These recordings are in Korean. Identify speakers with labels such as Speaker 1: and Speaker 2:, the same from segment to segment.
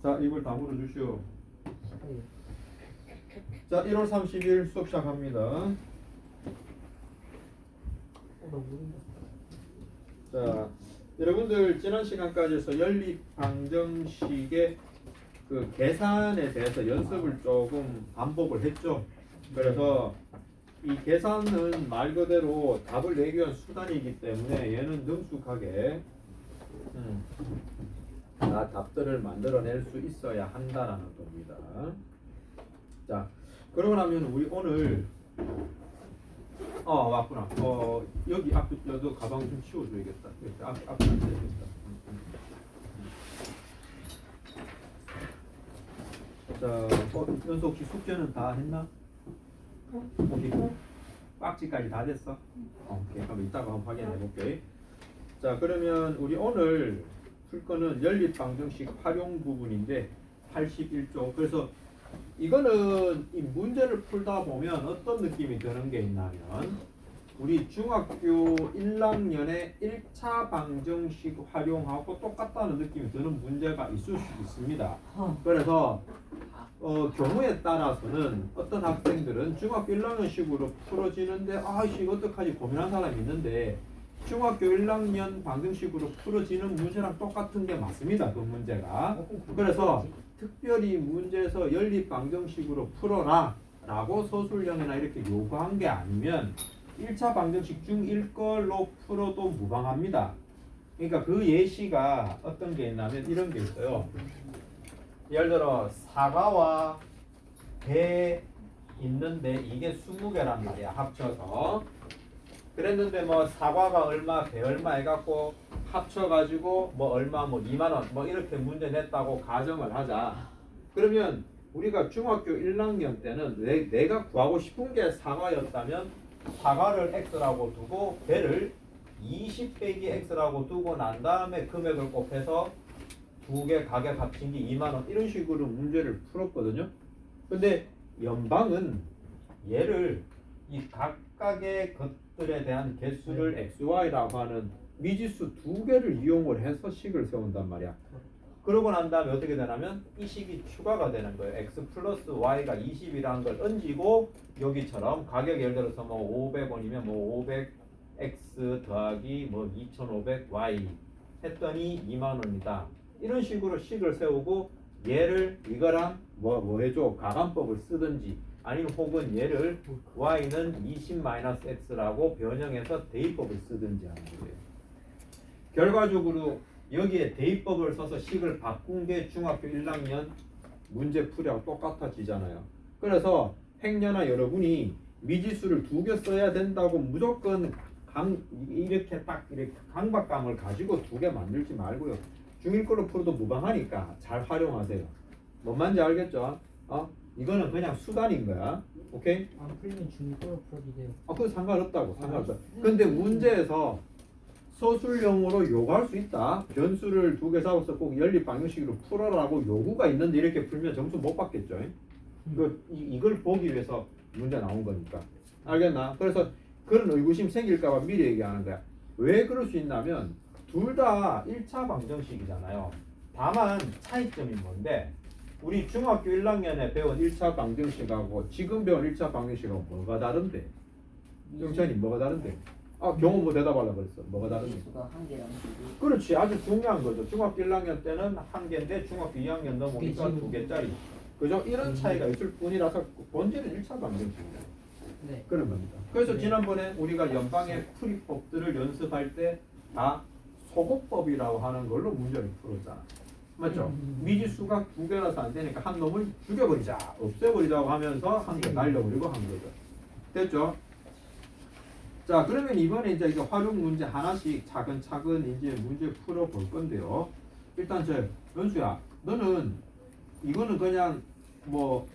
Speaker 1: 자, 이걸 다 물어주시오. 자, 1월 30일 수업 시작합니다. 자, 여러분들 지난 시간까지 해서 연립 방정식의 그 계산에 대해서 연습을 조금 반복을 했죠. 그래서 이 계산은 말 그대로 답을 내기 위한 수단이기 때문에 얘는 능숙하게 다 답들을 만들어낼 수 있어야 한다라는 겁니다. 자, 그러고 나면 우리 오늘 맞구나. 여기 앞에 너 가방 좀 치워줘야겠다. 앞에 앉아야겠다. 자, 연수 혹시 숙제는 다 했나? 오케이. 깍지까지 다 됐어? 오케이. 그럼 이따가 한번 확인해 볼게. 자, 그러면 우리 오늘 풀 거는 연립 방정식 활용 부분인데 81조. 그래서 이거는 이 문제를 풀다 보면 어떤 느낌이 드는 게 있냐면 우리 중학교 1학년의 1차 방정식 활용하고 똑같다는 느낌이 드는 문제가 있을 수 있습니다. 그래서 경우에 따라서는 어떤 학생들은 중학교 1학년식으로 풀어지는데 이거 어떡하지 고민한 사람이 있는데 중학교 1학년 방정식으로 풀어지는 문제랑 똑같은 게 맞습니다. 그 문제가. 그래서 특별히 문제에서 연립 방정식으로 풀어라 라고 서술형이나 이렇게 요구한 게 아니면 1차 방정식 중 1걸로 풀어도 무방합니다. 그러니까 그 예시가 어떤 게 있냐면 이런 게 있어요. 예를 들어 사과와 배 있는데 이게 20개란 말이야. 합쳐서. 그랬는데 뭐 사과가 얼마 배 얼마 해갖고 합쳐가지고 뭐 얼마 뭐 2만원 뭐 이렇게 문제 냈다고 가정을 하자. 그러면 우리가 중학교 1학년 때는 내가 구하고 싶은 게 사과였다면 사과를 x라고 두고 배를 20 빼기 x라고 두고 난 다음에 금액을 곱해서 두 개 가격 합친 게 2만원 이런 식으로 문제를 풀었거든요. 근데 연방은 얘를 이 각각의 것들에 대한 개수를 xy라고 하는 미지수 두 개를 이용을 해서 식을 세운단 말이야. 그러고 난 다음에 어떻게 되냐면 이 식이 추가가 되는 거예요. x 플러스 y가 20이라는 걸 얹이고 여기처럼 가격 예를 들어서 뭐 500원이면 뭐 500x 더하기 뭐 2500y 했더니 2만원이다. 이런 식으로 식을 세우고 얘를 이거랑 뭐 해줘 가감법을 쓰든지 아니면 혹은 얘를 y는 20-x라고 변형해서 대입법을 쓰든지 하는 거예요. 결과적으로 여기에 대입법을 써서 식을 바꾼 게 중학교 1학년 문제 풀이하고 똑같아지잖아요. 그래서 행여나 여러분이 미지수를 두 개 써야 된다고 무조건 이렇게 강박감을 가지고 두 개 만들지 말고요. 중1 걸로 풀어도 무방하니까 잘 활용하세요. 뭔 말인지 알겠죠? 이거는 그냥 수단인 거야. 오케이?
Speaker 2: 안 풀리면 중2 걸로 풀어도 돼요.
Speaker 1: 그건 상관없다고. 근데 문제에서 서술형으로 요구할 수 있다. 변수를 두 개 잡아서 꼭 연립 방정식으로 풀어라고 요구가 있는데 이렇게 풀면 점수 못 받겠죠. 이걸 보기 위해서 문제 나온 거니까. 알겠나? 그래서 그런 의구심 생길까봐 미리 얘기하는 거야. 왜 그럴 수 있냐면 둘 다 1차 방정식이잖아요. 다만 차이점이 뭔데 우리 중학교 1학년에 배운 1차 방정식하고 지금 배운 1차 방정식하고 뭐가 다른데? 영찬이 뭐가 다른데? 경호 뭐 대답하려고 그랬어. 뭐가 다른데?
Speaker 2: 수가 한 개랑
Speaker 1: 그렇지. 아주 중요한 거죠. 중학교 1학년 때는 한 개인데 중학교 2학년 넘으니까 두 개짜리. 그죠? 이런 차이가 있을 뿐이라서 본질은 1차 방정식입니다.
Speaker 2: 네.
Speaker 1: 그런 겁니다. 그래서 지난번에 우리가 연방의 풀이법들을 연습할 때 다 소곱법이라고 하는 걸로 문제를 풀었잖아. 맞죠? 미지수가 두 개라서 안 되니까 한 놈을 죽여버리자, 없애버리자고 하면서 한 개 날려버리고 한 거죠. 됐죠? 자, 그러면 이번에 이제 이거 활용 문제 하나씩 차근차근 이제 문제 풀어볼 건데요. 일단 연수야, 너는 이거는 그냥 뭐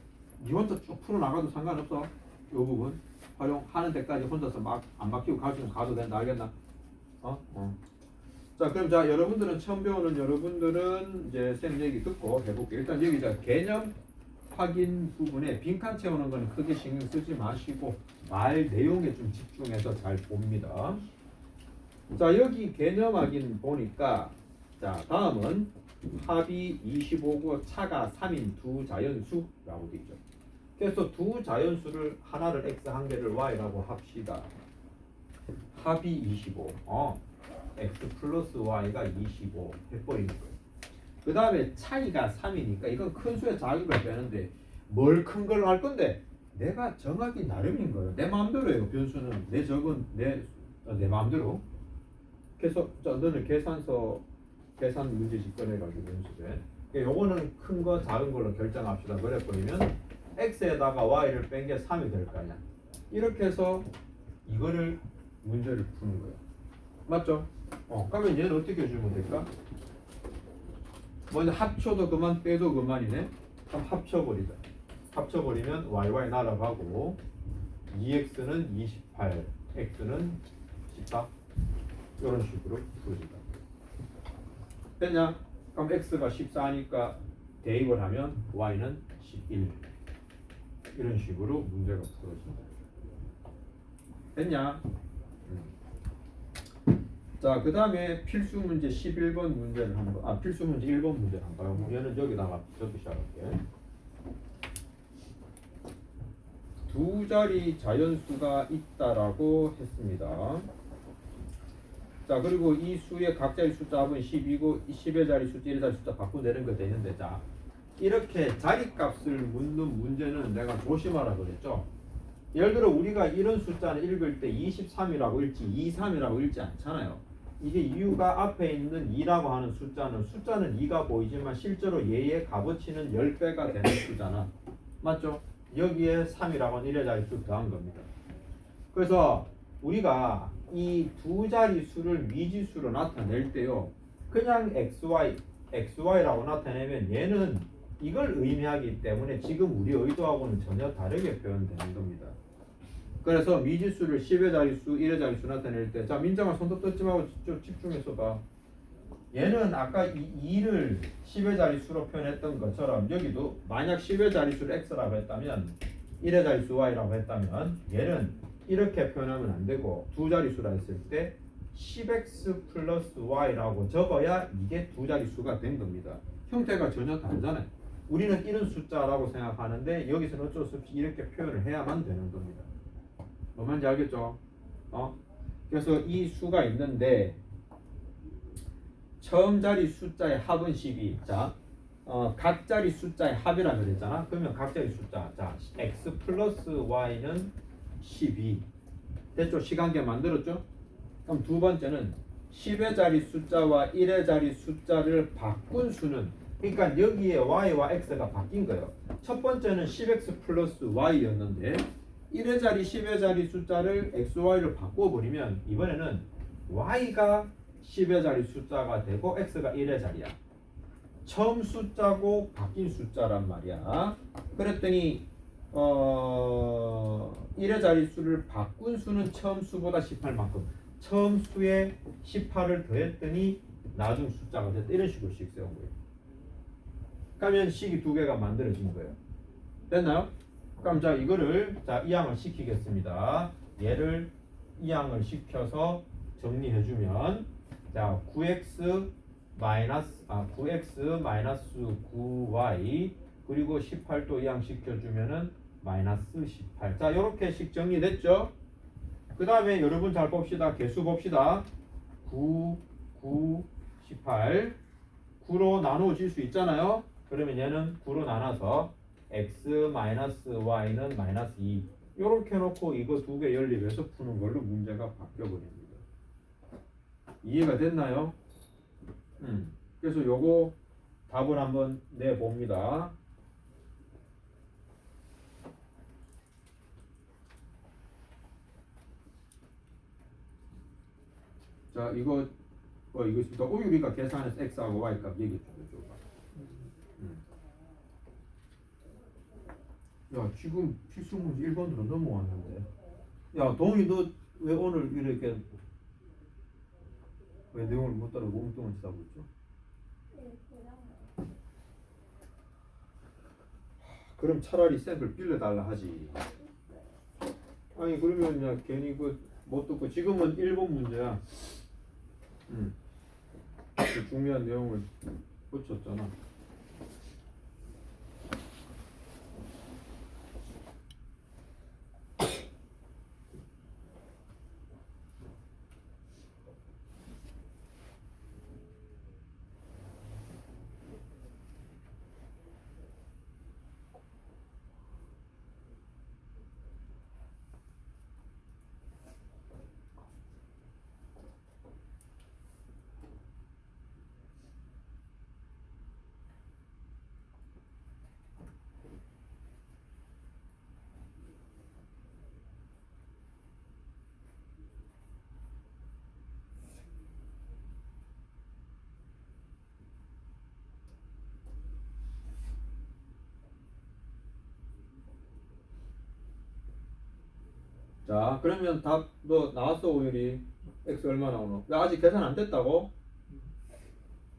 Speaker 1: 니 혼자 쭉 풀어나가도 상관없어. 요 부분 활용하는 데까지 혼자서 막 안 막히고 가도 된다. 알겠나? 자, 그럼 여러분들은 처음 배우는 여러분들은 이제 쌤 얘기 듣고 해볼게요. 일단 여기 개념 확인 부분에 빈칸 채우는 건 크게 신경 쓰지 마시고 말 내용에 좀 집중해서 잘 봅니다. 자, 여기 개념 확인 보니까 자, 다음은 합이 25고 차가 3인 두 자연수라고 되어 있죠. 그래서 두 자연수를 하나를 x 한 개를 y라고 합시다. 합이 25. x 플러스 y가 25 해버리는 거예요. 그 다음에 차이가 3이니까 이건 큰 수의 자극을 빼는데 뭘 큰 걸로 할 건데 내가 정하기 나름인 거예요. 내 마음대로예요. 변수는 내 적은 내 마음대로. 그래서 너는 계산 문제집 꺼내가지고 변수에 요거는 큰 거 작은 걸로 결정합시다. 그래 버리면 x에다가 y를 뺀 게 3이 될 거 아니야. 이렇게 해서 이거를 문제를 푸는 거예요. 맞죠? 그러면 얘는 어떻게 해주면 될까? 먼저 합쳐도 그만 빼도 그만이네. 그럼 합쳐버리자. 합쳐버리면 yy 날아가고 2x는 28, x는 14 이런 식으로 풀어진다. 됐냐? 그럼 x가 14니까 대입을 하면 y는 11 이런 식으로 문제가 풀어진다. 됐냐? 자, 그 다음에 필수 문제 11번 문제를 한번, 필수 문제 1번 문제를 한번 봐요. 얘는 여기다가 적기 시작할게. 두 자리 자연수가 있다라고 했습니다. 자, 그리고 이 수의 각 자리 숫자 합은 10이고 10의 자리 숫자 1의 자리 숫자 바꾸면 되는 거 되는데, 자, 이렇게 자리값을 묻는 문제는 내가 조심하라 그랬죠. 예를 들어 우리가 이런 숫자는 읽을 때 23이라고 읽지 23이라고 읽지 않잖아요. 이게 이유가 앞에 있는 2라고 하는 숫자는 2가 보이지만 실제로 얘의 값어치는 10배가 되는 수잖아. 맞죠? 여기에 3이라고 하는 1의 자릿수 더한 겁니다. 그래서 우리가 이 두 자릿수를 미지수로 나타낼 때요, 그냥 xy라고 나타내면 얘는 이걸 의미하기 때문에 지금 우리 의도하고는 전혀 다르게 표현되는 겁니다. 그래서 미지수를 10의 자릿수, 1의 자릿수 나타낼 때, 자, 민정아 손톱 뜯지 말고 좀 집중해서 봐. 얘는 아까 이 2를 10의 자릿수로 표현했던 것처럼 여기도 만약 10의 자릿수를 x라고 했다면 1의 자릿수 y라고 했다면 얘는 이렇게 표현하면 안 되고 두 자릿수라 했을 때 10x 플러스 y라고 적어야 이게 두 자릿수가 된 겁니다. 형태가 전혀 다르잖아요. 우리는 이런 숫자라고 생각하는데 여기서는 어쩔 수 없이 이렇게 표현을 해야만 되는 겁니다. 뭔 말인지 알겠죠? 그래서 이 수가 있는데 처음 자리 숫자의 합은 12. 자, 각 자리 숫자의 합이라 그랬잖아. 그러면 각 자리 숫자, 자, x 플러스 y는 12. 됐죠? 시간계 만들었죠? 그럼 두 번째는 10의 자리 숫자와 1의 자리 숫자를 바꾼 수는, 그러니까 여기에 y와 x가 바뀐 거예요. 첫 번째는 10x 플러스 y였는데 1의 자리, 10의 자리 숫자를 x, y를 바꿔버리면 이번에는 y가 10의 자리 숫자가 되고 x가 1의 자리야. 처음 숫자고 바뀐 숫자란 말이야. 그랬더니 1의 자릿수를 바꾼 수는 처음 수보다 18만큼, 처음 수에 18을 더했더니 나중 숫자가 됐다. 이런 식으로 식 세운 거예요. 그러면 식이 두 개가 만들어진 거예요. 됐나요? 그럼 자, 이거를 이항을 시키겠습니다. 얘를 이항을 시켜서 정리해주면, 자, 9x 마이너스 9y 그리고 18도 이항 시켜주면은 마이너스 18. 자, 요렇게 식 정리됐죠? 그 다음에 여러분 잘 봅시다. 개수 봅시다. 9, 9, 18 9로 나누어질 수 있잖아요. 그러면 얘는 9로 나눠서 x 마이너스 y는 마이너스 2 요렇게 놓고 이거 두 개 연립해서 푸는 걸로 문제가 바뀌어버립니다. 이해가 됐나요? 그래서 요거 답을 한번 내봅니다. 자, 이거 있습니다. 우리가 계산해서 x하고 y 값 얘기 좀 해줘봐. 야, 지금 필수 문제 1번으로 넘어왔는데. 야, 동희 너 왜 오늘 이렇게 왜 내용을 못 따라 몸뚱을 치다고 있죠? 그럼 차라리 쌤을 빌려달라 하지. 아니 그러면 야 괜히 못 듣고 지금은 1번 문제야. 그 중요한 내용을 붙였잖아. 자, 그러면 답 너 나왔어 오율이 x 얼마 나오노? 나 아직 계산 안 됐다고?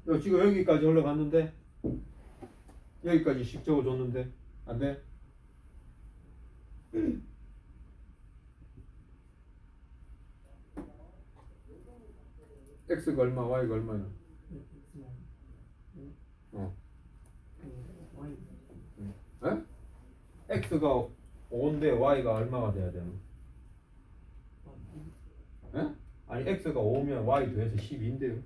Speaker 1: 너 지금 여기까지 올라갔는데 여기까지 식 적어줬는데 안 돼? x가 얼마, y가 얼마야? 어. 에? x가 5인데 y가 얼마가 돼야 되는? 에? 아니 x가 5면 y 더해서 12인데요.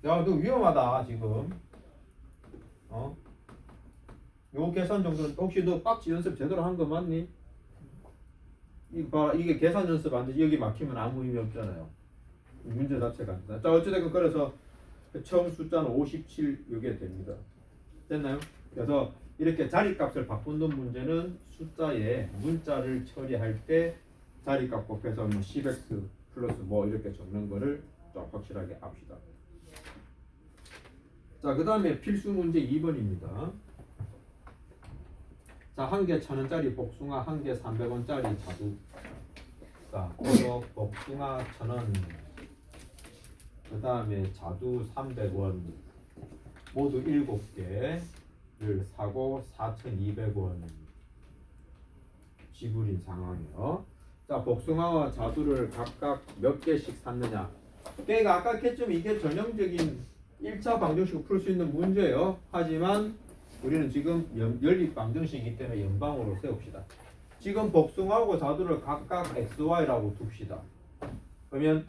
Speaker 1: 야, 너 위험하다 지금. 어? 요 계산 정도는 혹시 너 빡지 연습 제대로 한 거 맞니? 이거 봐라, 이게 계산 연습 안 돼. 여기 막히면 아무 의미 없잖아요. 문제 자체가 안 돼. 자, 어찌됐건 그래서 처음 숫자는 57 이게 됩니다. 됐나요? 그래서 이렇게 자리값을 바꾸는 문제는 숫자에 문자를 처리할 때 자리값 곱해서 뭐 10x 플러스 뭐 이렇게 적는 거를 좀 확실하게 압시다. 자, 그 다음에 필수 문제 2번입니다. 자, 한 개 1,000원짜리 복숭아, 한 개 300원짜리 자두. 자, 그래서 복숭아 1,000원, 그 다음에 자두 300원, 모두 7개를 사고 4,200원 지불인 상황이에요. 자, 복숭아와 자두를 각각 몇 개씩 샀느냐. 그러니까 아까 했지만 이게 전형적인 1차 방정식을 풀 수 있는 문제예요. 하지만 우리는 지금 연립 방정식이기 때문에 연방으로 세웁시다. 지금 복숭아하고 자두를 각각 xy라고 둡시다. 그러면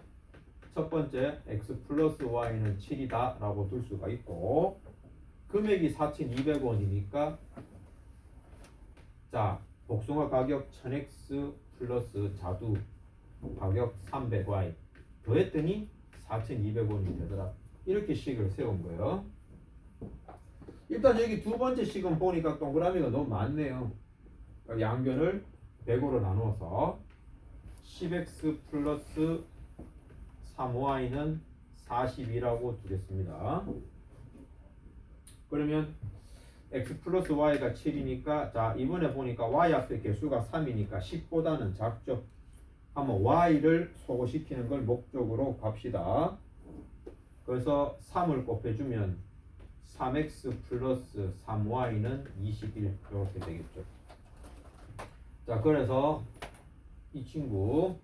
Speaker 1: 첫 번째 x 플러스 y는 7이다 라고 둘 수가 있고, 금액이 4,200원이니까 자, 복숭아 가격 1000x 플러스 자두 가격 300y 더했더니 4,200원이 되더라. 이렇게 식을 세운 거예요. 일단 여기 두 번째 식은 보니까 동그라미가 너무 많네요. 양변을 100으로 나누어서 10x 플러스 3y는 42라고 두겠습니다. 그러면 x 플러스 y가 7이니까 자, 이번에 보니까 y 앞에 개수가 3이니까 10보다는 작죠. 한번 y를 소거시키는 걸 목적으로 갑시다. 그래서 3을 곱해주면 3x 플러스 3y는 21 이렇게 되겠죠. 자, 그래서 이 친구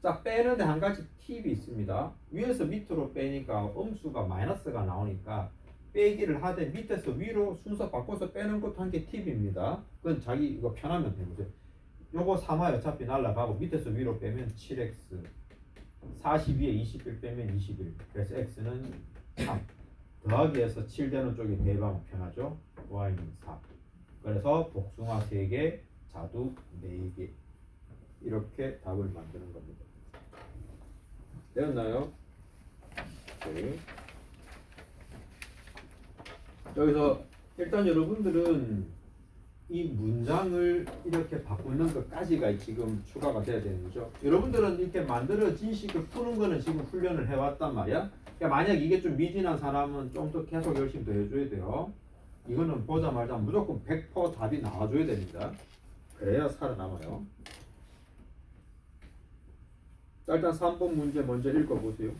Speaker 1: 자, 빼는데 한 가지 팁이 있습니다. 위에서 밑으로 빼니까 음수가 마이너스가 나오니까 빼기를 하되 밑에서 위로 순서 바꿔서 빼는 것도 한 개 팁입니다. 그건 자기 이거 편하면 되는 거죠. 요거 3y 어차피 날라가고 밑에서 위로 빼면 7x 42에 21 빼면 21 그래서 x는 3 더하기해서 7 되는 쪽이 대입하면 편하죠. y는 4 그래서 복숭아 3개 자두 4개 이렇게 답을 만드는 겁니다. 되었나요? 네. 여기서 일단 여러분들은 이 문장을 이렇게 바꾸는 것까지가 지금 추가가 돼야 되는 거죠. 여러분들은 이렇게 만들어진 식을 푸는 거는 지금 훈련을 해왔단 말이야. 그러니까 만약 이게 좀 미진한 사람은 좀 더 계속 열심히 더 해줘야 돼요. 이거는 보자마자 무조건 100% 답이 나와줘야 됩니다. 그래야 살아남아요. 자, 일단 3번 문제 먼저 읽어보세요.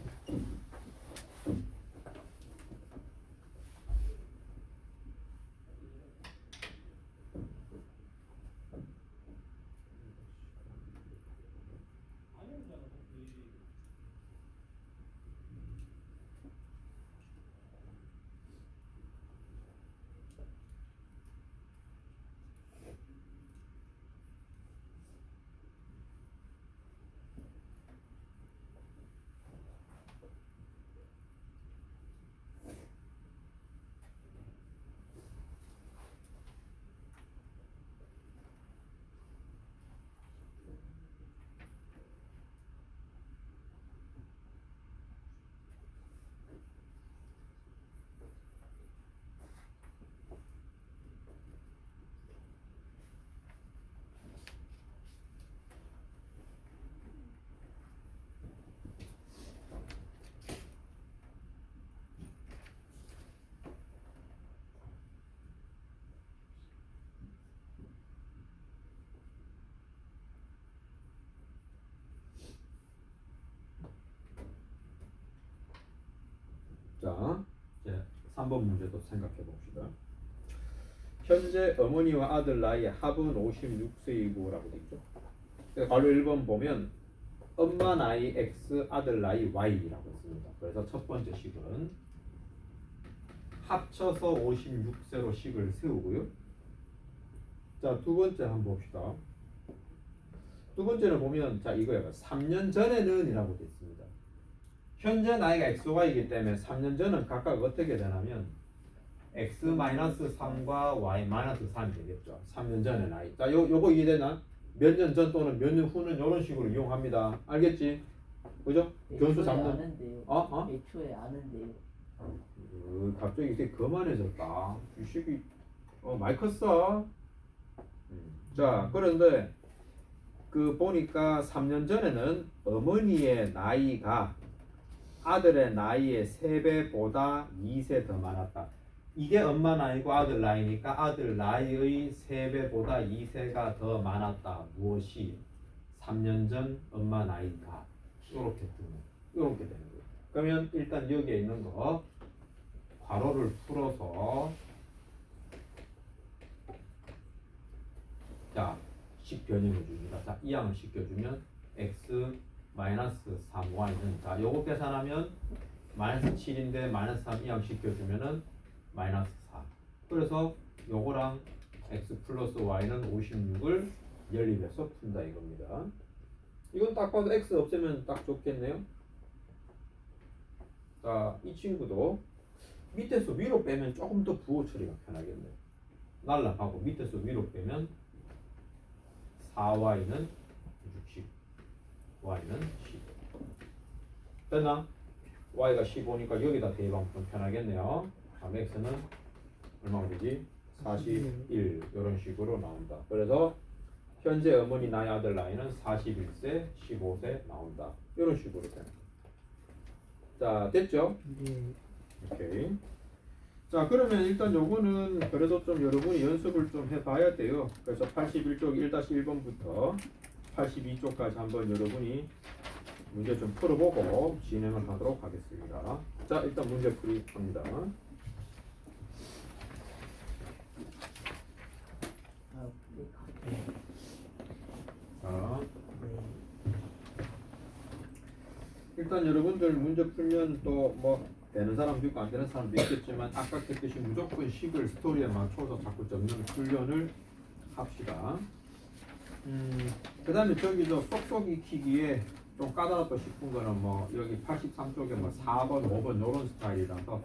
Speaker 1: 자, 이제 3번 문제도 생각해 봅시다. 현재 어머니와 아들 나이 합은 56세이고라고 돼 있죠. 바로 1번 보면 엄마 나이 X, 아들 나이 Y라고 했습니다. 그래서 첫 번째 식은 합쳐서 56세로 식을 세우고요. 자, 두 번째 한번 봅시다. 두 번째는 보면 자 이거예요. 3년 전에는 이라고 되어 있습니다. 현재 나이가 XY이기 때문에 3년 전은 각각 어떻게 되냐면 X-3과 Y-3이 되겠죠. 3년 전의 나이. 자, 요거 이해되나? 몇 년 전 또는 몇 년 후는 이런 식으로 이용합니다. 알겠지? 그죠? 변수 잡는.
Speaker 3: 아는데요. 애초에 아는데요.
Speaker 1: 갑자기 이게 거만해졌다. 이 식이 많이 컸어. 자, 그런데 그 보니까 3년 전에는 어머니의 나이가 아들의 나이의 3배보다 2세 더 많았다. 이게 엄마 나이고 아들 나이니까 아들 나이의 3배보다 2세가 더 많았다. 무엇이? 3년 전 엄마 나이가 이렇게 되는 거예요. 그러면 일단 여기에 있는 거 괄호를 풀어서 자, 식 변형해 줍니다. 자, 이 양을 시켜주면 x-3y는 자, 요거 계산하면 마이너스 7인데 마이너스 3 이 양 시켜주면은 마이너스 4. 그래서 요거랑 x 플러스 y는 56을 연립해서 푼다 이겁니다. 이건 딱 봐도 x 없애면 딱 좋겠네요. 자, 이 친구도 밑에서 위로 빼면 조금 더 부호 처리가 편하겠네요. 날라가고 밑에서 위로 빼면 4y는 60, y는 15. 됐나? y가 15니까 여기다 대입하면 좀 편하겠네요. 다음 x는 얼마가 되지? 41 이런 식으로 나온다. 그래서 현재 어머니 나이 아들 나이는 41세, 15세 나온다. 이런 식으로 되는. 자, 됐죠?
Speaker 2: 네.
Speaker 1: 오케이. 자, 그러면 일단 요거는 그래도 좀 여러분이 연습을 좀 해봐야 돼요. 그래서 81쪽 1-1번부터 82쪽까지 한번 여러분이 문제 좀 풀어보고 진행을 하도록 하겠습니다. 자, 일단 문제 풀이 합니다. 자, 일단 여러분들 문제 풀면 또 뭐 되는 사람도 있고 안 되는 사람도 있겠지만 아까 했듯이 무조건 식을 스토리에 맞춰서 자꾸 적는 훈련을 합시다. 그 다음에 저기서 쏙쏙 익히기에 좀 까다롭다 싶은 거는 뭐 여기 83쪽에 뭐 4번, 5번 요런 스타일이라서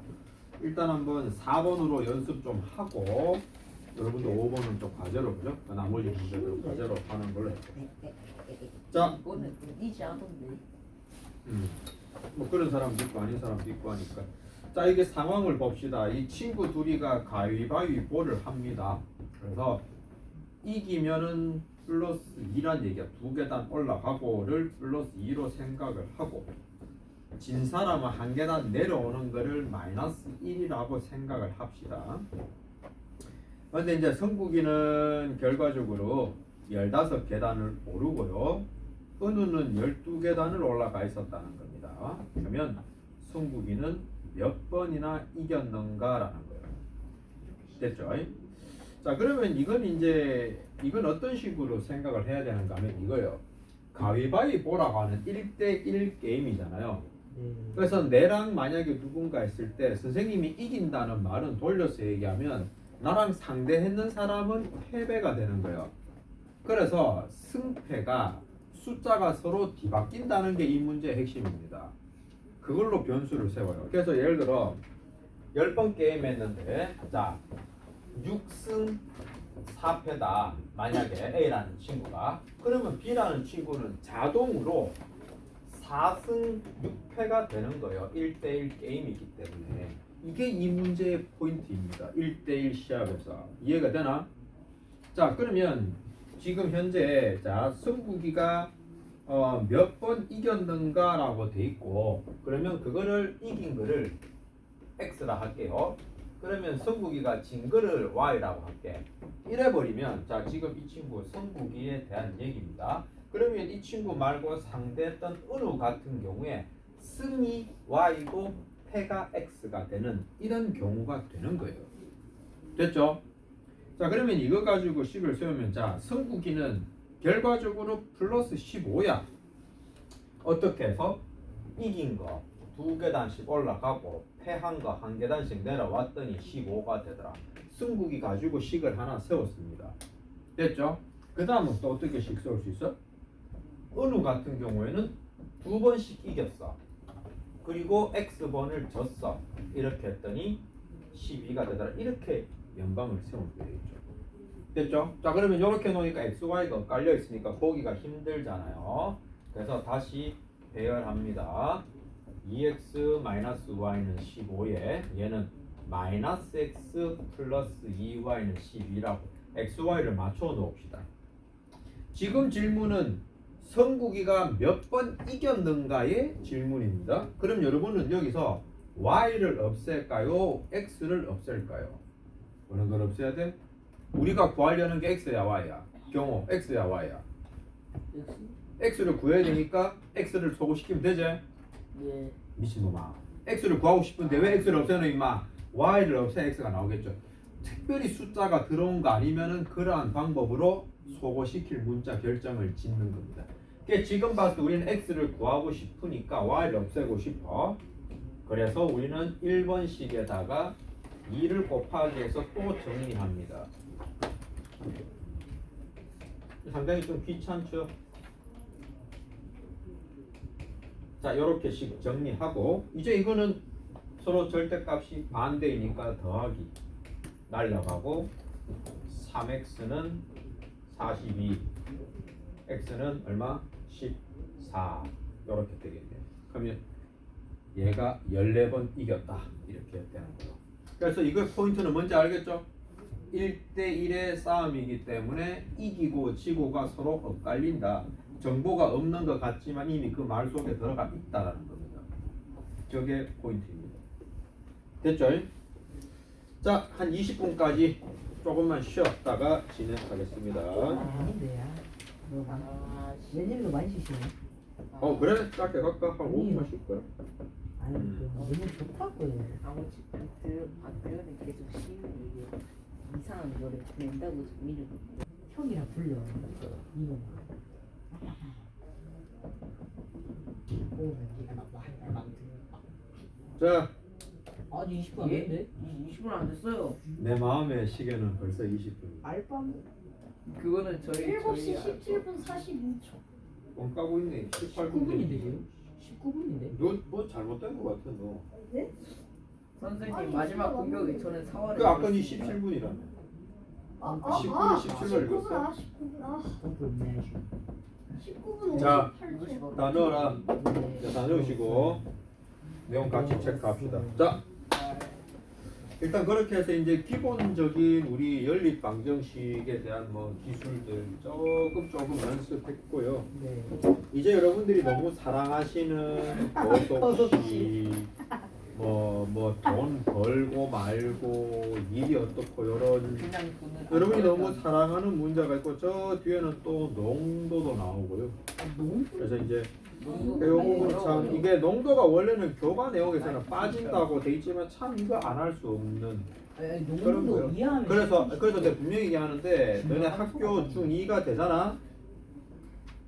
Speaker 1: 일단 한번 4번으로 연습 좀 하고 여러분들 5번은 좀 과제로 그죠? 나머지 문제들 과제로 하는 걸로 해봅시다. 자,
Speaker 3: 이거는 이지 않던데.
Speaker 1: 뭐 그런 사람도 있고 아닌 사람도 있고 하니까 자 이게 상황을 봅시다. 이 친구 둘이가 가위바위보를 합니다. 그래서 이기면은 플러스 2란 얘기야. 두 계단 올라가고를 플러스 2로 생각을 하고 진 사람은 한 계단 내려오는 거를 마이너스 1이라고 생각을 합시다. 근데 이제 성국이는 결과적으로 15계단을 오르고요. 은우는 12계단을 올라가 있었다는 겁니다. 그러면 성국이는 몇 번이나 이겼는가라는 거예요. 됐죠? 자, 그러면 이건 어떤 식으로 생각을 해야 되는가 하면 이거요. 가위바위보라고 하는 1대1 게임이잖아요. 그래서 내랑 만약에 누군가 했을 때 선생님이 이긴다는 말은 돌려서 얘기하면 나랑 상대했는 사람은 패배가 되는 거예요. 그래서 승패가 숫자가 서로 뒤바뀐다는 게 이 문제의 핵심입니다. 그걸로 변수를 세워요. 그래서 예를 들어 10번 게임 했는데 자 6승 4패다 만약에 A라는 친구가 그러면 B라는 친구는 자동으로 4승 6패가 되는 거예요. 1대1 게임이기 때문에 이게 이 문제의 포인트입니다. 1대1 시합에서 이해가 되나? 자, 그러면 지금 현재 자 승부기가 몇 번 이겼는가라고 돼 있고 그러면 그거를 이긴 거를 X라 할게요. 그러면 승부기가 진 거를 Y라고 할게. 이래 버리면 자 지금 이 친구 승부기에 대한 얘기입니다. 그러면 이 친구 말고 상대했던 은우 같은 경우에 승이 Y고 패가 x가 되는 이런 경우가 되는 거예요. 됐죠? 자 그러면 이거 가지고 식을 세우면 자 성구기는 결과적으로 플러스 15야. 어떻게 해서 이긴 거 두 계단씩 올라가고 패한 거 한 계단씩 내려왔더니 15가 되더라. 승국이 가지고 식을 하나 세웠습니다. 됐죠? 그 다음은 또 어떻게 식 세울 수 있어? 은우 같은 경우에는 두 번씩 이겼어. 그리고 x번을 졌어. 이렇게 했더니 12가 되더라. 이렇게 연방을 세우면 되겠죠. 됐죠? 자 그러면 이렇게 놓으니까 x, y가 엇갈려 있으니까 보기가 힘들잖아요. 그래서 다시 배열합니다. 2x-y는 15에 얘는 마이너스 x 플러스 2y는 12라고 x, y를 맞춰 놓읍시다. 지금 질문은 성구기가 몇 번 이겼는가의 질문입니다. 그럼 여러분은 여기서 y를 없앨까요? x를 없앨까요? 어느 걸 없애야 돼? 우리가 구하려는 게 x야 y야. 경호 x야 y야. x를 구해야 되니까 x를 소거시키면 되지?
Speaker 3: 예.
Speaker 1: 미친놈아. x를 구하고 싶은데 왜 x를 없애는 임마? y를 없애야 x가 나오겠죠. 특별히 숫자가 들어온 거 아니면은 그러한 방법으로 소거시킬 문자 결정을 짓는 겁니다. 그러니까 지금 봤을 때 우리는 x를 구하고 싶으니까 y를 없애고 싶어. 그래서 우리는 1번식에다가 2를 곱하기 해서 또 정리합니다. 상당히 좀 귀찮죠? 자, 요렇게 식 정리하고 이제 이거는 서로 절대값이 반대이니까 더하기 날려가고 3x는 42 x는 얼마? 14 요렇게 되겠네요. 그러면 얘가 14번 이겼다 이렇게 되는 거예요. 그래서 이거 포인트는 뭔지 알겠죠? 1대1의 싸움이기 때문에 이기고 지고가 서로 엇갈린다. 정보가 없는 것 같지만 이미 그 말 속에 들어가 있다라는 겁니다. 저게 포인트입니다. 됐죠? 자, 한 20분까지 조금만 쉬었다가 진행하겠습니다.
Speaker 2: 아닌데요. 웬일로 많이 쉬시네.
Speaker 1: 그래? 짧게 갈까? 한 5분만 쉴 거야.
Speaker 2: 아니 너무 좋다고요.
Speaker 3: 아버지 박대현은 계속 쉬는 이게 이상한 거를 낸다고 재미를 붙고.
Speaker 2: 형이라 불려. 이거.
Speaker 1: 자,
Speaker 2: 아직 20분 안 됐는데?
Speaker 3: 20분 안 됐어요.
Speaker 1: 내 마음의 시계는 벌써 20분.
Speaker 2: 알밤?
Speaker 3: 그거는 저희
Speaker 4: 7시 17분 42초.
Speaker 1: 뻥 까고 있네. 18분
Speaker 2: 19분인데 지금? 19분인데?
Speaker 1: 너뭐 잘못된 거 같아 너.
Speaker 3: 선생님
Speaker 4: 아니,
Speaker 3: 마지막
Speaker 4: 진짜
Speaker 3: 공격이 저는 4월에
Speaker 1: 그 아까 니 17분이라며. 19분 17을
Speaker 4: 19분
Speaker 1: 읽었어.
Speaker 4: 19분
Speaker 2: 똥불 매주.
Speaker 4: 19분
Speaker 1: 자.
Speaker 4: 58초.
Speaker 1: 다 넣어라.
Speaker 2: 네.
Speaker 1: 자, 다 넣으시고 내용 같이 체크합시다. 자, 일단 그렇게 해서 이제 기본적인 우리 연립 방정식에 대한 뭐 기술들 조금 연습했고요.
Speaker 2: 네.
Speaker 1: 이제 여러분들이 너무 사랑하시는 도덕식 뭐 돈 벌고 말고 일이 어떻고 요런
Speaker 3: 그냥 돈을
Speaker 1: 여러분이 너무 사랑하는 문제가 있고 저 뒤에는 또 농도도 나오고요. 그래서 이제 이 부분 참 이게 농도가 원래는 교과 내용에서는 빠진다고 돼 있지만 참 이거 안 할 수 없는 그런
Speaker 2: 농도
Speaker 1: 거예요.
Speaker 2: 이해하면
Speaker 1: 그래서 내가 분명히 얘기하는데 너네 학교 중2가 되잖아.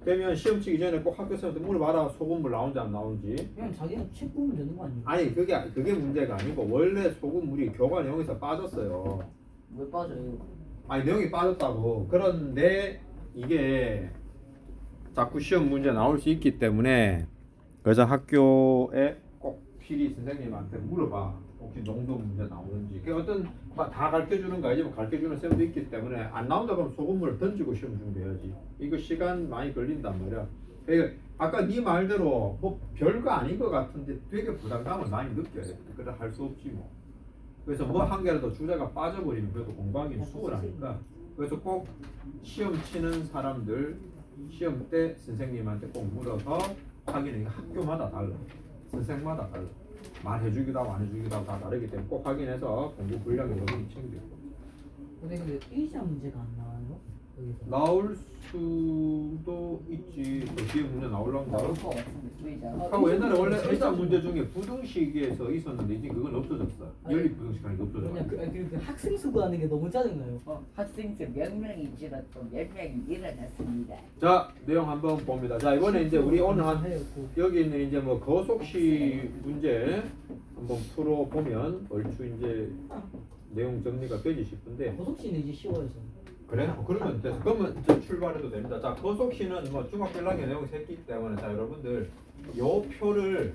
Speaker 1: 되면 시험 치기 전에 꼭 학교 선생님한테 물어봐라. 소금물 나온지 안 나온지.
Speaker 2: 그냥 자기가 책 보면 되는 거 아니에요?
Speaker 1: 아니 그게 문제가 아니고 원래 소금물이 교과 내용에서 빠졌어요.
Speaker 3: 왜 빠져요?
Speaker 1: 아니 내용이 빠졌다고. 그런데 이게 자꾸 시험 문제 나올 수 있기 때문에 그래서 학교에 꼭 필히 선생님한테 물어봐. 혹시 농도 문제 나오는지. 그 어떤 다 가르쳐주는 거 아니지만 가르쳐주는 쌤도 있기 때문에 안 나온다 그러면 소금물을 던지고 시험 준비해야지. 이거 시간 많이 걸린단 말이야. 그러니까 아까 네 말대로 뭐 별거 아닌 것 같은데 되게 부담감을 많이 느껴요. 그래 할 수 없지 뭐. 그래서 뭐 한 개라도 주제가 빠져버리면 그래도 공부하기 수월하니까. 그래서 꼭 시험 치는 사람들 시험 때 선생님한테 꼭 물어서 확인해. 이거 학교마다 달라. 선생마다 달라. 말해주기도 하고 안 해주기도 하고 다 다르기 때문에 꼭 확인해서 공부 분량을 여러분이 챙기고.
Speaker 2: 근데 의자 문제가 안 나와요? 여기서.
Speaker 1: 나올 수도 있지. 그 뒤에 문제 나올란가?
Speaker 3: 나올 것 같은데 왜 잘?
Speaker 1: 하고 옛날에 원래 의사 문제 중에 부등식에서 있었는데 이제 그건 없어졌어. 연립 부등식하는 게 없어져.
Speaker 2: 그냥 그리고 그 학생 수고 하는 게 너무 짜증나요.
Speaker 3: 학생들 몇 명이 지났고 몇 명이 일어났습니다.
Speaker 1: 자 내용 한번 봅니다. 자 이번에 이제 우리 오늘 한
Speaker 2: 해였고.
Speaker 1: 여기 있는 이제 뭐 거속시 문제 한번 풀어 보면 얼추 이제 내용 정리가 되지 싶은데
Speaker 2: 고속시는 이제 쉬워요.
Speaker 1: 그래? 그러면 됐어. 그러면 이제 출발해도 됩니다. 자 거속시는 뭐 중학교 1학년 내용이 새끼 때문에 자 여러분들 요 표를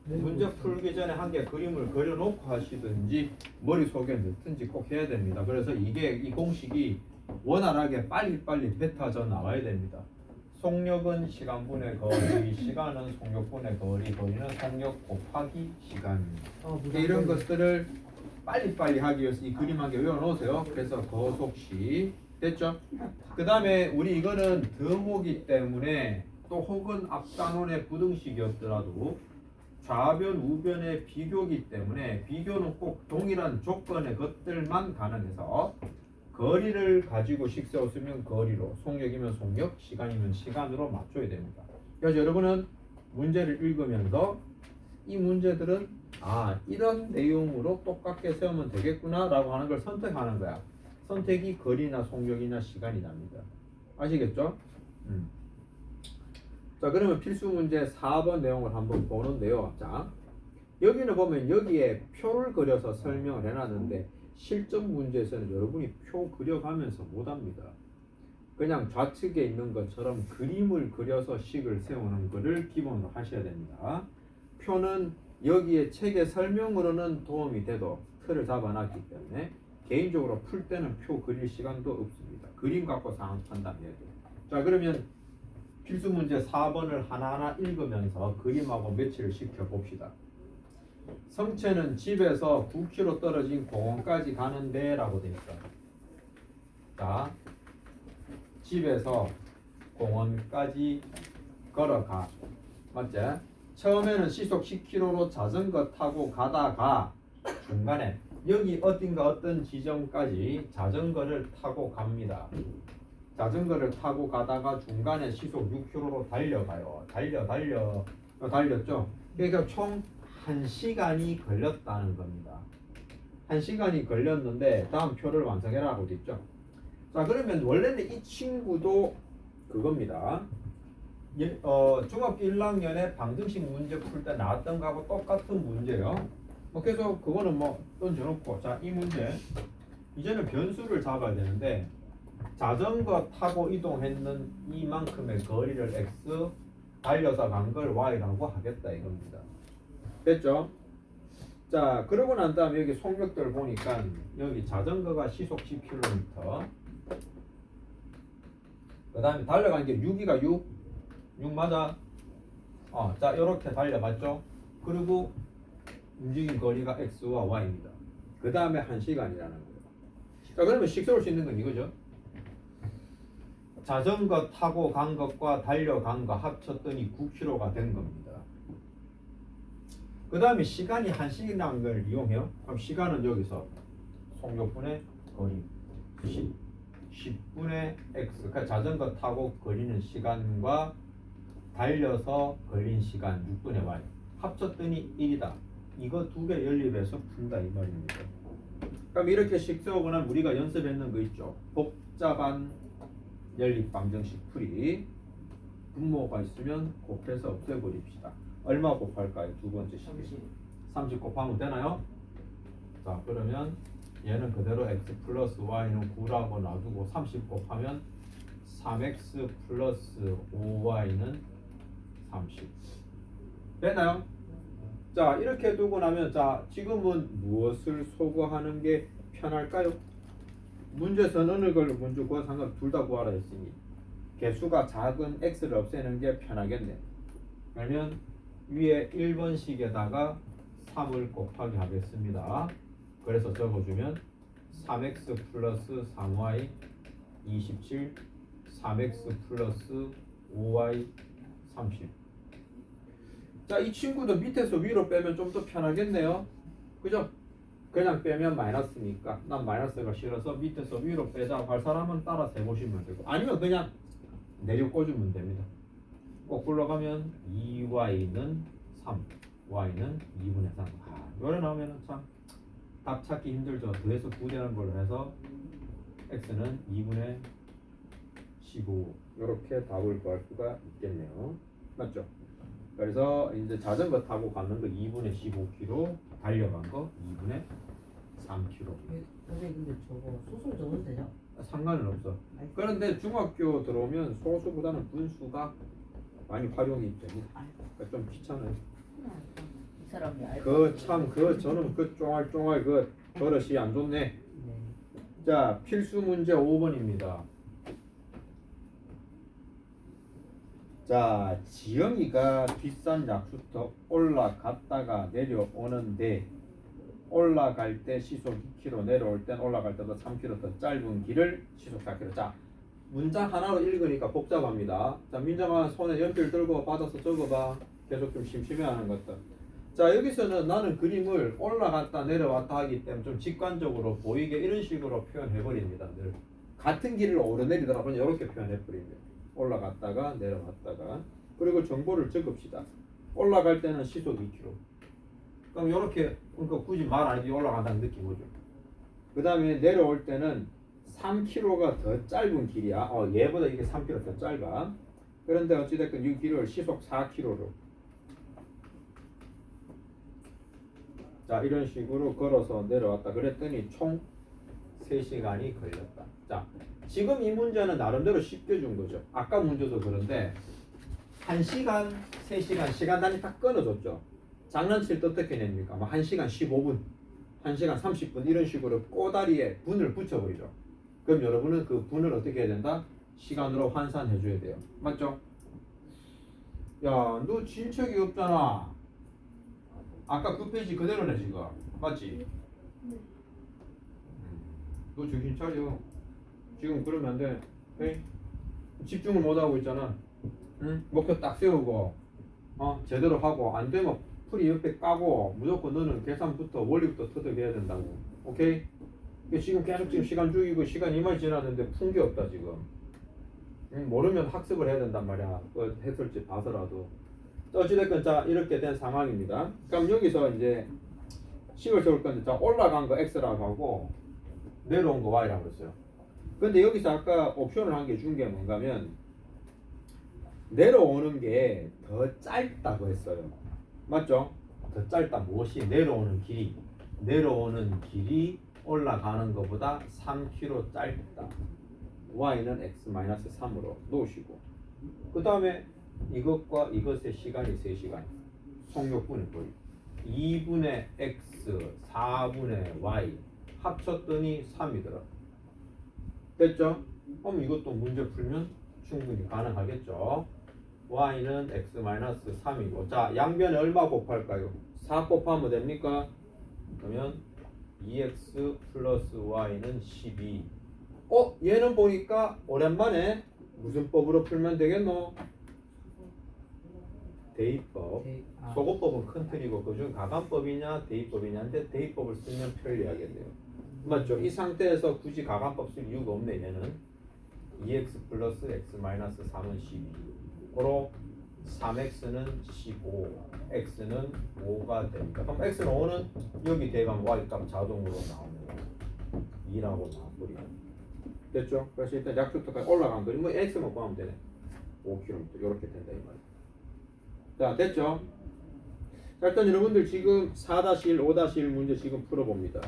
Speaker 1: 문제 풀기 전에 한 개 그림을 그려놓고 하시든지 머릿속에 넣든지 꼭 해야 됩니다. 그래서 이게 이 공식이 원활하게 빨리빨리 뱉어져 나와야 됩니다. 속력은 시간분의 거리, 시간은 속력분의 거리, 거리는 속력 곱하기 시간입니다. 이런 것들을 빨리빨리 하기 위해서 이 그림 한 개 외워놓으세요. 그래서 거속시 됐죠? 그 다음에 우리 이거는 등호기 때문에 또 혹은 앞단원의 부등식이었더라도 좌변, 우변의 비교기 때문에 비교는 꼭 동일한 조건의 것들만 가능해서 거리를 가지고 식세워 쓰면 거리로, 속력이면 속력, 시간이면 시간으로 맞춰야 됩니다. 그래서 여러분은 문제를 읽으면서 이 문제들은 이런 내용으로 똑같게 세우면 되겠구나 라고 하는 걸 선택하는 거야. 선택이 거리나 속력이나 시간이랍니다. 아시겠죠? 자 그러면 필수 문제 4번 내용을 한번 보는데요. 자 여기는 보면 여기에 표를 그려서 설명을 해놨는데 실전 문제에서는 여러분이 표 그려가면서 못합니다. 그냥 좌측에 있는 것처럼 그림을 그려서 식을 세우는 것을 기본으로 하셔야 됩니다. 표는 여기에 책의 설명으로는 도움이 돼도 틀을 잡아놨기 때문에 개인적으로 풀 때는 표 그릴 시간도 없습니다. 그림 갖고 상황 판단해야 돼요. 자 그러면 필수 문제 4번을 하나하나 읽으면서 그림하고 매치를 시켜 봅시다. 성체는 집에서 9km 떨어진 공원까지 가는데 라고 되어 있어요. 자, 집에서 공원까지 걸어가. 맞지? 처음에는 시속 10km로 자전거 타고 가다가 중간에 여기 어딘가 어떤 지점까지 자전거를 타고 갑니다. 자전거를 타고 가다가 중간에 시속 6km로 달려가요. 달렸죠? 그러니까 총 1시간이 걸렸다는 겁니다. 1시간이 걸렸는데 다음 표를 완성해라 하고 있죠. 자 그러면 원래는 이 친구도 그겁니다. 중학교 1학년에 방정식 문제 풀 때 나왔던 거하고 똑같은 문제요. 그래서 그거는 뭐 던져놓고 자 이 문제 이제는 변수를 잡아야 되는데 자전거 타고 이동했는 이만큼의 거리를 x, 달려서 간 걸 y라고 하겠다 이겁니다. 됐죠? 자 그러고 난 다음에 여기 속력들 보니까 여기 자전거가 시속 10km 그 다음에 달려간 게 6이가 6 맞아? 자 이렇게 달려갔죠? 그리고 움직인 거리가 x와 y입니다. 그 다음에 1시간이라는 거예요. 자 그러면 식 세울 수 있는 건 이거죠. 자전거 타고 간 것과 달려간 거 합쳤더니 9km가 된 겁니다. 그 다음에 시간이 1시간이라는 걸 이용해요. 그럼 시간은 여기서 속력분의 거리 10분의 x 그러니까 자전거 타고 걸리는 시간과 달려서 걸린 시간 6분의 y 합쳤더니 1이다. 이거 두 개 연립해서 푼다 이 말입니다. 그럼 이렇게 식 세우거나 우리가 연습했는 거 있죠. 복잡한 연립 방정식 풀이 분모가 있으면 곱해서 없애버립시다. 얼마 곱할까요? 두 번째 식이 30 곱하면 되나요? 자 그러면 얘는 그대로 x 플러스 y는 9라고 놔두고 30 곱하면 3x 플러스 5y는 30 됐나요? 자 이렇게 두고 나면 자 지금은 무엇을 소거하는 게 편할까요? 문제에서는 어느 걸 먼저 구하 상관 둘 다 구하라 했으니 개수가 작은 x를 없애는 게 편하겠네. 그러면 위에 1번식에다가 3을 곱하기 하겠습니다. 그래서 적어주면 3x 플러스 3y 27 3x 플러스 5y 30 자, 이 친구도 밑에서 위로 빼면 좀 더 편하겠네요. 그죠? 그냥 빼면 마이너스니까 난 마이너스가 싫어서 밑에서 위로 빼자 할 사람은 따라서 해보시면 되고 아니면 그냥 내려 꽂으면 됩니다. 거꾸로 가면 2y는 3, y는 2분의 3. 요래 나오면 참 답 찾기 힘들죠. 더해서 구되는 걸로 해서 x는 2분의 15 이렇게 답을 구할 수가 있겠네요. 맞죠? 그래서 이제 자전거 타고 가는 거 2분의 15km, 달려간 거 2분의 3km.
Speaker 2: 선생님 근데 저거 소송 적어도 되냐?
Speaker 1: 상관은 없어. 그런데 중학교 들어오면 소수보다는 분수가 많이 활용이 됩니다. 그러니까 좀 귀찮아요.
Speaker 3: 이 사람이 알고
Speaker 1: 저는 그 쫑알쫑알 그 버릇이 안 좋네.
Speaker 2: 네.
Speaker 1: 자, 필수 문제 5번입니다. 자, 지영이가 뒷산 약수터 올라갔다가 내려오는데 올라갈 때 시속 2km, 내려올 땐 올라갈 때보다 3km 더 짧은 길을 시속 4km. 자, 문장 하나로 읽으니까 복잡합니다. 자, 민정아 손에 연필 들고 받아서 적어봐. 계속 좀 심심해하는 것들. 자, 여기서는 나는 그림을 올라갔다 내려왔다 하기 때문에 좀 직관적으로 보이게 이런 식으로 표현해버립니다. 늘 같은 길을 오르내리더라고요. 이렇게 표현해버립니다. 올라갔다가 내려왔다가. 그리고 정보를 적읍시다. 올라갈 때는 시속 2km. 그럼 이렇게 그러니까 굳이 말 안 해도 올라간다는 느낌 오죠. 그 다음에 내려올 때는 3km가 더 짧은 길이야. 얘보다 이게 3km 더 짧아. 그런데 어찌됐건 이 길을 시속 4km로 자 이런 식으로 걸어서 내려왔다 그랬더니 총 3시간이 걸렸다. 자 지금 이 문제는 나름대로 쉽게 준 거죠. 아까 문제도 그런데 1시간, 3시간 시간 단위 딱 끊어줬죠. 장난칠 때 어떻게 냅니까? 1시간 15분, 1시간 30분 이런 식으로 꼬다리에 분을 붙여버리죠. 그럼 여러분은 그 분을 어떻게 해야 된다? 시간으로 환산해 줘야 돼요. 맞죠? 야, 너 진척이 없잖아. 아까 그 페이지 그대로네 지금. 맞지? 너 정신 차려. 지금 그러면 안 돼. 에이? 집중을 못 하고 있잖아. 응? 목표 딱 세우고 제대로 하고 안 되면 풀이 옆에 까고 무조건 너는 계산부터 원리부터 터득해야 된다고. 오케이? 지금 계속 지금 시간 죽이고 시간 이만이 지났는데 푼 게 없다 지금. 모르면 학습을 해야 된단 말이야. 그 해설집 봐서라도. 어찌됐건 자 이렇게 된 상황입니다. 그럼 여기서 이제 식을 세울 건데 자 올라간 거 x라고 하고 내려온 거 y라고 그랬어요. 근데 여기서 아까 옵션을 한 게 준 게 뭔가면 내려오는 게 더 짧다고 했어요. 맞죠? 더 짧다. 무엇이? 내려오는 길이 올라가는 것보다 3km 짧다. y는 x-3으로 놓으시고 그 다음에 이것과 이것의 시간이 3시간 속력분의 거리 2분의 x 4분의 y 합쳤더니 3이더라. 됐죠? 그럼 이것도 문제 풀면 충분히 가능하겠죠. y는 x-3이고 자 양변에 얼마 곱할까요? 4 곱하면 됩니까? 그러면 2x 플러스 y는 12. 얘는 보니까 오랜만에 무슨 법으로 풀면 되겠노? 대입법. 소거법은 큰 틀이고 그중 가관법이냐 대입법이냐인데 대입법을 쓰면 편리하겠네요. 맞죠? 이 상태에서 굳이 가관법 쓸 이유가 없네. 얘는 2x 플러스 x-3은 12 고로 3x는 15 x는 5가 됩니다. 그럼 x는 5는 여기 대강 y값 자동으로 나오네요. 2라고 나와버리면 됐죠? 그래서 일단 약수터까지 올라간 거지 뭐 x만 구하면 되네. 5km 이렇게 된다 이 말이야. 자 됐죠? 자 일단 여러분들 지금 4-1, 5-1 문제 지금 풀어봅니다.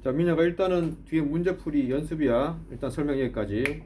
Speaker 1: 자 민혁아 일단은 뒤에 문제풀이 연습이야. 일단 설명 여기까지.